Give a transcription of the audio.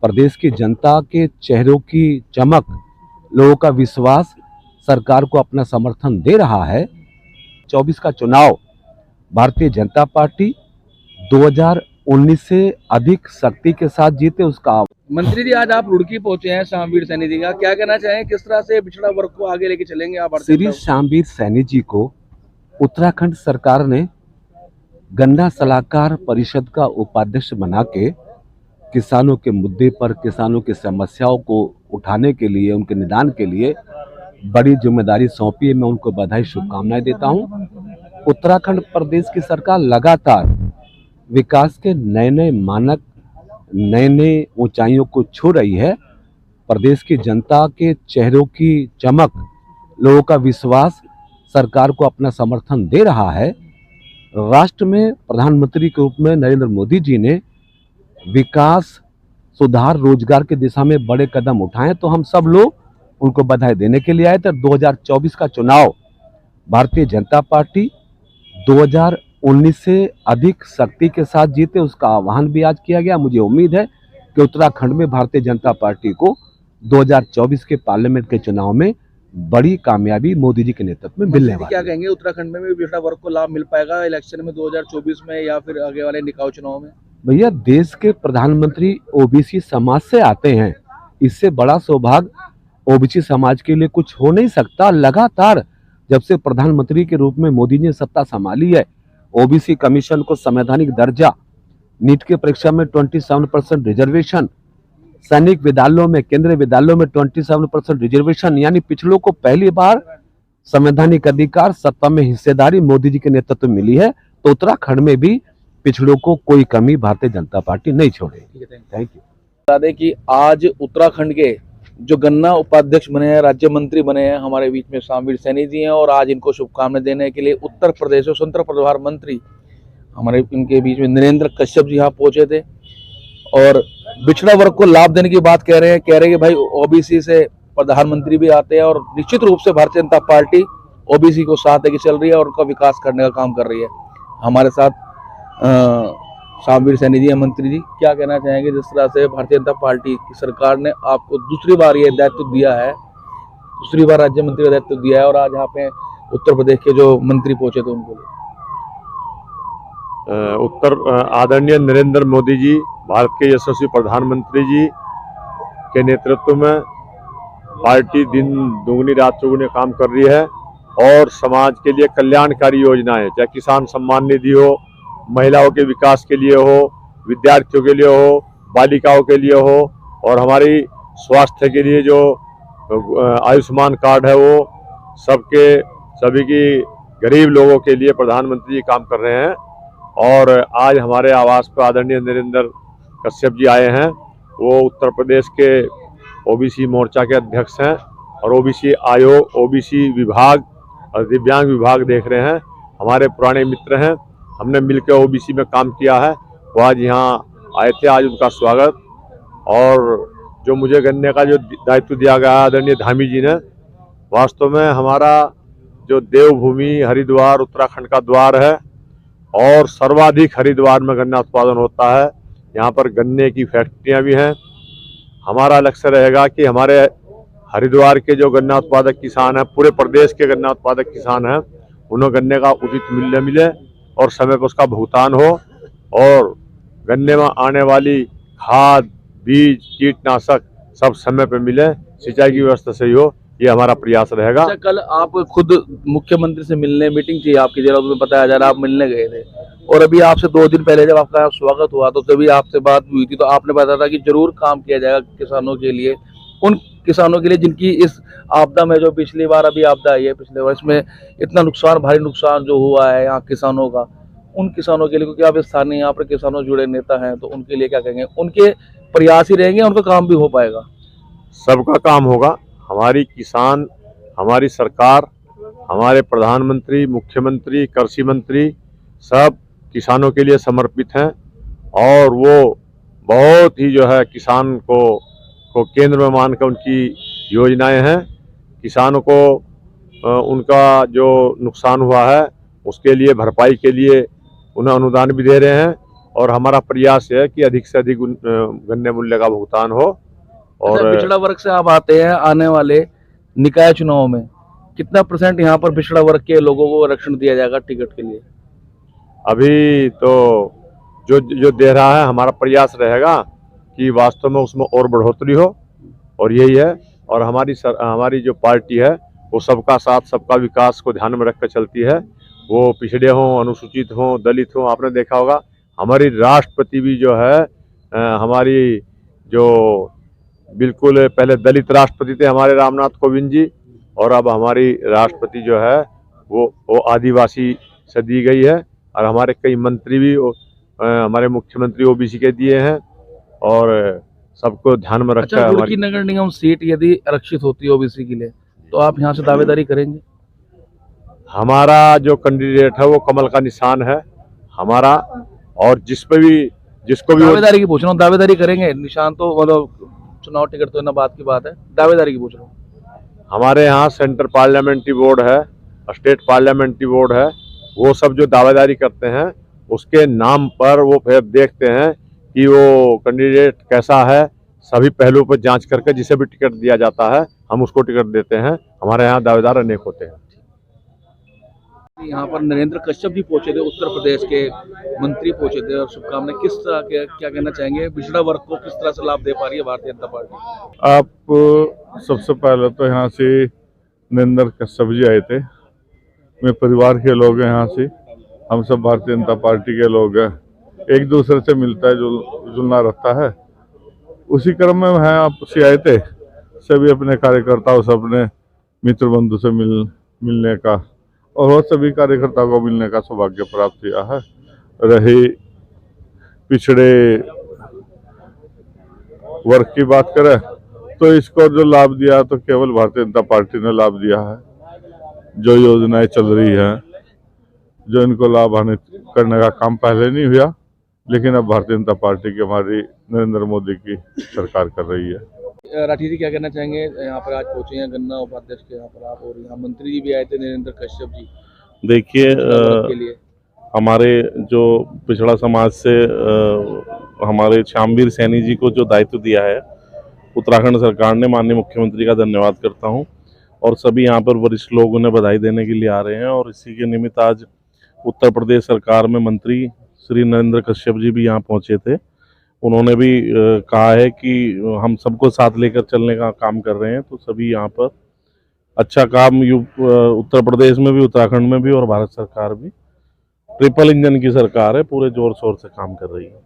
प्रदेश की जनता के चेहरों की चमक, लोगों का विश्वास सरकार को अपना समर्थन दे रहा है। 24 का चुनाव भारतीय जनता पार्टी 2019 से अधिक शक्ति के साथ जीते, उसका। मंत्री जी, आज आप रुड़की पहुंचे हैं शामवीर सैनी जी का, क्या कहना चाहें, किस तरह से पिछड़ा वर्ग को आगे लेके चलेंगे आप? श्री शामवीर सैनी जी को उत्तराखंड सरकार ने गन्ना सलाहकार परिषद का उपाध्यक्ष बना के किसानों के मुद्दे पर, किसानों की समस्याओं को उठाने के लिए, उनके निदान के लिए बड़ी जिम्मेदारी सौंपी है। मैं उनको बधाई, शुभकामनाएं देता हूं। उत्तराखंड प्रदेश की सरकार लगातार विकास के नए नए मानक, नए नए ऊंचाइयों को छू रही है। प्रदेश की जनता के चेहरों की चमक, लोगों का विश्वास सरकार को अपना समर्थन दे रहा है। राष्ट्र में प्रधानमंत्री के रूप में नरेंद्र मोदी जी ने विकास, सुधार, रोजगार की दिशा में बड़े कदम उठाए, तो हम सब लोग उनको बधाई देने के लिए आए थे। 2024 का चुनाव भारतीय जनता पार्टी 2019 से अधिक शक्ति के साथ जीते, उसका आह्वान भी आज किया गया। मुझे उम्मीद है कि उत्तराखंड में भारतीय जनता पार्टी को 2024 के पार्लियामेंट के चुनाव में बड़ी कामयाबी मोदी जी के नेतृत्व में मिलने वाली है। क्या कहेंगे, उत्तराखंड में भी पिछड़ा वर्ग को लाभ मिल पाएगा इलेक्शन में 2024 में या फिर आगे वाले निकाय चुनाव में? भैया, देश के प्रधानमंत्री ओबीसी समाज से आते हैं, इससे बड़ा सौभाग्य ओबीसी समाज के लिए कुछ हो नहीं सकता। लगातार जब से प्रधानमंत्री के रूप में मोदी ने सत्ता संभाली है, ओबीसी कमीशन को संवैधानिक दर्जा, नीट की परीक्षा में 27% रिजर्वेशन, सैनिक विद्यालयों में, केंद्रीय विद्यालयों में 27% रिजर्वेशन, यानी पिछड़ों को पहली बार संवैधानिक अधिकार, सत्ता में हिस्सेदारी मोदी जी के नेतृत्व में मिली है। तो उत्तराखंड में भी पिछड़ों को कोई कमी भारतीय जनता पार्टी नहीं छोड़ेगी। Thank you. बता दें कि आज उत्तराखंड के जो गन्ना उपाध्यक्ष बने हैं, राज्य मंत्री बने हैं, हमारे बीच में शामवीर सैनी जी हैं, और आज इनको शुभकामनाएं देने के लिए उत्तर प्रदेश और स्वतंत्र प्रभार मंत्री हमारे इनके बीच में नरेंद्र कश्यप जी यहाँ पहुंचे थे और पिछड़ा वर्ग को लाभ देने की बात कह रहे हैं कि भाई ओबीसी से प्रधानमंत्री भी आते हैं, और निश्चित रूप से भारतीय जनता पार्टी ओबीसी को साथ लेके चल रही है और उनका विकास करने का काम कर रही है। हमारे साथ शामवीर सैनी जी, मंत्री जी, क्या कहना चाहेंगे जिस तरह से भारतीय जनता पार्टी की सरकार ने आपको दूसरी बार ये दायित्व दिया है, दूसरी बार राज्य मंत्री का दायित्व दिया है, और आज यहाँ पे उत्तर प्रदेश के जो मंत्री पहुंचे थे उनको आदरणीय नरेंद्र मोदी जी, भारत के यशस्वी प्रधानमंत्री जी के नेतृत्व में पार्टी दिन दुगनी रात चौगुनी काम कर रही है और समाज के लिए कल्याणकारी योजनाएं, चाहे किसान सम्मान निधि हो, महिलाओं के विकास के लिए हो, विद्यार्थियों के लिए हो, बालिकाओं के लिए हो, और हमारी स्वास्थ्य के लिए जो आयुष्मान कार्ड है वो सभी की गरीब लोगों के लिए प्रधानमंत्री जी काम कर रहे हैं। और आज हमारे आवास पर आदरणीय नरेंद्र कश्यप जी आए हैं। वो उत्तर प्रदेश के ओबीसी मोर्चा के अध्यक्ष हैं और ओबीसी आयोग, ओबीसी विभाग और दिव्यांग विभाग देख रहे हैं। हमारे पुराने मित्र हैं, हमने मिलकर ओबीसी में काम किया है। वो आज यहाँ आए थे, आज उनका स्वागत। और जो मुझे गन्ने का जो दायित्व दिया गया है आदरणीय धामी जी ने, वास्तव में हमारा जो देवभूमि हरिद्वार उत्तराखंड का द्वार है और सर्वाधिक हरिद्वार में गन्ना उत्पादन होता है। यहाँ पर गन्ने की फैक्ट्रियाँ भी हैं। हमारा लक्ष्य रहेगा कि हमारे हरिद्वार के जो गन्ना उत्पादक किसान हैं, पूरे प्रदेश के गन्ना उत्पादक किसान हैं, उन्हें गन्ने का उचित मूल्य मिले और समय पर उसका भुगतान हो, और गन्ने में आने वाली खाद, बीज, कीटनाशक सब समय पर मिले, सिंचाई की व्यवस्था सही हो, ये हमारा प्रयास रहेगा। अच्छा, कल आप खुद मुख्यमंत्री से मिलने, मीटिंग थी आपकी, जरा उसमें बताया जा रहा आप मिलने गए थे, और अभी आपसे 2 दिन पहले जब आपका स्वागत हुआ तो तभी आपसे बात हुई थी, तो आपने बताया था कि जरूर काम किया जाएगा किसानों के लिए, उन किसानों के लिए जिनकी इस आपदा में, जो पिछली बार अभी आपदा आई है पिछले वर्ष में, इतना नुकसान, भारी नुकसान जो हुआ है यहाँ किसानों का, उन किसानों के लिए, क्योंकि आप स्थानीय यहाँ पर किसानों जुड़े नेता हैं, तो उनके लिए क्या कहेंगे? उनके प्रयास ही रहेंगे, उनका काम भी हो पाएगा? सबका काम होगा। हमारी किसान, हमारी सरकार, हमारे प्रधानमंत्री, मुख्यमंत्री, कृषि मंत्री सब किसानों के लिए समर्पित हैं, और वो बहुत ही जो है किसान को केंद्र में मानकर उनकी योजनाएं हैं। किसानों को उनका जो नुकसान हुआ है उसके लिए भरपाई के लिए उन्हें अनुदान भी दे रहे हैं, और हमारा प्रयास है कि अधिक से अधिक गन्ने मूल्य का भुगतान हो। और और पिछड़ा वर्ग से आप आते हैं, आने वाले निकाय चुनाव में कितना % यहाँ पर पिछड़ा वर्ग के लोगों को आरक्षण दिया जाएगा टिकट के लिए? अभी तो जो जो दे रहा है, हमारा प्रयास रहेगा कि वास्तव में उसमें और बढ़ोतरी हो, और यही है। और हमारी जो पार्टी है वो सबका साथ सबका विकास को ध्यान में रखकर चलती है। वो पिछड़े हों, अनुसूचित हों, दलित हों। आपने देखा होगा हमारी राष्ट्रपति भी जो है हमारी जो बिल्कुल पहले दलित राष्ट्रपति थे हमारे रामनाथ कोविंद जी, और अब हमारी राष्ट्रपति जो है वो आदिवासी से दी गई है। और हमारे कई मंत्री भी हमारे मुख्यमंत्री ओबीसी के दिए हैं, और सबको ध्यान में रखकर अच्छा, रुड़की हमारी नगर निगम सीट यदि आरक्षित होती है ओबीसी के लिए, तो आप यहाँ से दावेदारी करेंगे? हमारा जो कैंडिडेट है वो कमल का निशान है हमारा, और जिसको भी दावेदारी की पूछ रहा हूँ, दावेदारी करेंगे? निशान तो मतलब चुनाव टिकट तो ना बात की बात है, दावेदारी की पूछ रहा हूँ। हमारे यहाँ सेंट्रल पार्लियामेंट्री बोर्ड है, स्टेट पार्लियामेंट्री बोर्ड है, वो सब जो दावेदारी करते हैं उसके नाम पर वो फिर देखते हैं कि वो कैंडिडेट कैसा है। सभी पहलुओं पर जांच करके जिसे भी टिकट दिया जाता है हम उसको टिकट देते हैं। हमारे यहाँ दावेदार अनेक होते हैं। यहाँ पर नरेंद्र कश्यप जी पहुंचे थे, उत्तर प्रदेश के मंत्री पहुंचे थे, और शुभकामनाएं किस तरह के क्या कहना चाहेंगे, पिछड़ा वर्ग को किस तरह से लाभ दे पा रही है भारतीय जनता पार्टी? आप सबसे पहले तो यहाँ से नरेंद्र कश्यप जी आए थे, मेरे परिवार के लोग हैं, यहाँ से हम सब भारतीय जनता पार्टी के लोग हैं, एक दूसरे से मिलता है जुलना रहता है। उसी क्रम में हैं आप से आए थे, सभी अपने कार्यकर्ताओं से, अपने मित्र बंधु से मिलने का, और वो सभी कार्यकर्ताओं को मिलने का सौभाग्य प्राप्त हुआ है। रही पिछड़े वर्ग की बात करें तो इसको जो लाभ दिया तो केवल भारतीय जनता पार्टी ने लाभ दिया है। जो योजनाएं चल रही हैं, जो इनको लाभ करने का काम पहले नहीं हुआ, लेकिन अब भारतीय जनता पार्टी की, हमारी नरेंद्र मोदी की सरकार कर रही है। राठी जी क्या कहना चाहेंगे, यहाँ पर आज पहुंचे हैं गन्ना उपाध्यक्ष के यहाँ पर आप, और यहाँ मंत्री जी भी आए थे नरेंद्र कश्यप जी। देखिए के लिए हमारे जो पिछड़ा समाज से हमारे श्यामवीर सैनी जी को जो दायित्व दिया है उत्तराखंड सरकार ने, माननीय मुख्यमंत्री का धन्यवाद करता हूं। और सभी यहाँ पर वरिष्ठ लोग उन्हें बधाई देने के लिए आ रहे हैं, और इसी के निमित्त आज उत्तर प्रदेश सरकार में मंत्री श्री नरेंद्र कश्यप जी भी यहाँ पहुँचे थे। उन्होंने भी कहा है कि हम सबको साथ लेकर चलने का काम कर रहे हैं, तो सभी यहाँ पर अच्छा काम उत्तर प्रदेश में भी, उत्तराखंड में भी, और भारत सरकार भी ट्रिपल इंजन की सरकार है, पूरे जोर शोर से काम कर रही है।